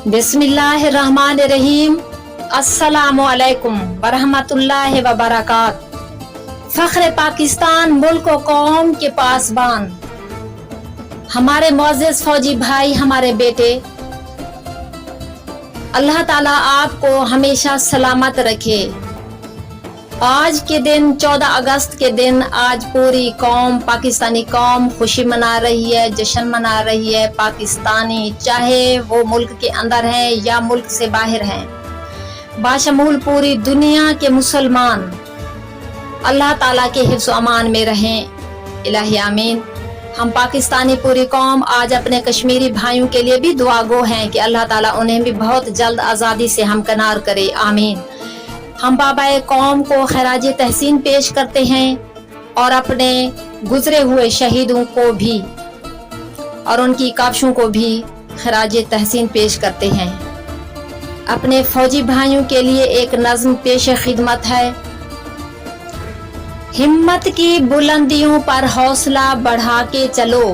बिस्मिल्लाहिर्रहमानिर्रहीम। अस्सलामुअलैकुम वरहमतुल्लाहि वबरकात। फख्र पाकिस्तान मुल्क व कौम के पासबान, हमारे मुअज़्ज़िज़ फौजी भाई, हमारे बेटे, अल्लाह ताला आपको हमेशा सलामत रखे। आज के दिन 14 अगस्त के दिन आज पूरी कौम, पाकिस्तानी कौम खुशी मना रही है, जश्न मना रही है। पाकिस्तानी चाहे वो मुल्क के अंदर हैं या मुल्क से बाहर हैं, बाशमूल पूरी दुनिया के मुसलमान अल्लाह ताला के हिफ्ज़ अमान में रहें। इलाही आमीन। हम पाकिस्तानी पूरी कौम आज अपने कश्मीरी भाइयों के लिए भी दुआगो हैं कि अल्लाह ताला उन्हें भी बहुत जल्द आज़ादी से हमकनार करे। आमीन। हम बाबाए कौम को खराज तहसीन पेश करते हैं और अपने गुजरे हुए शहीदों को भी और उनकी काबशों को भी खराज तहसीन पेश करते हैं। अपने फौजी भाइयों के लिए एक नज़्म पेश खिदमत है। हिम्मत की बुलंदियों पर हौसला बढ़ा के चलो,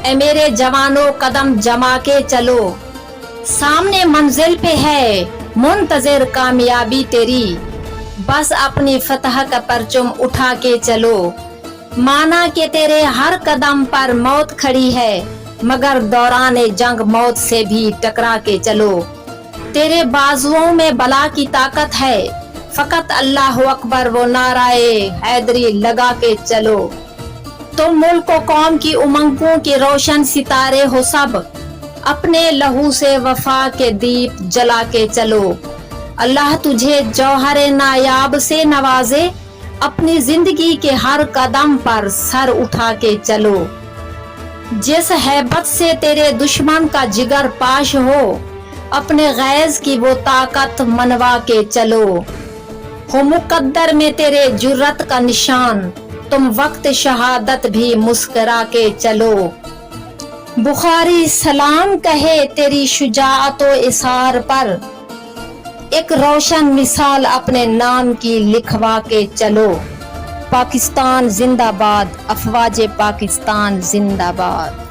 ए मेरे जवानों कदम जमा के चलो। सामने मंजिल पे है मुंतज़िर कामयाबी तेरी, बस अपनी फतह का परचम उठा के चलो। माना कि तेरे हर कदम पर मौत खड़ी है, मगर दौरान जंग मौत से भी टकरा के चलो। तेरे बाजुओं में बला की ताकत है, फकत अल्लाह अकबर वो नाराए हैदरी लगा के चलो। तुम मुल्क व कौम की उमंगों के रोशन सितारे हो सब, अपने लहू से वफा के दीप जला के चलो। अल्लाह तुझे जौहर नायाब से नवाजे, अपनी जिंदगी के हर कदम पर सर उठा के चलो। जिस हैबत से तेरे दुश्मन का जिगर पाश हो, अपने गैज की वो ताकत मनवा के चलो। हो मुकद्दर में तेरे जुर्रत का निशान, तुम वक्त शहादत भी मुस्करा के चलो। बुखारी सलाम कहे तेरी शुजाअत व इसार पर, एक रोशन मिसाल अपने नाम की लिखवा के चलो। पाकिस्तान जिंदाबाद, अफवाज पाकिस्तान जिंदाबाद।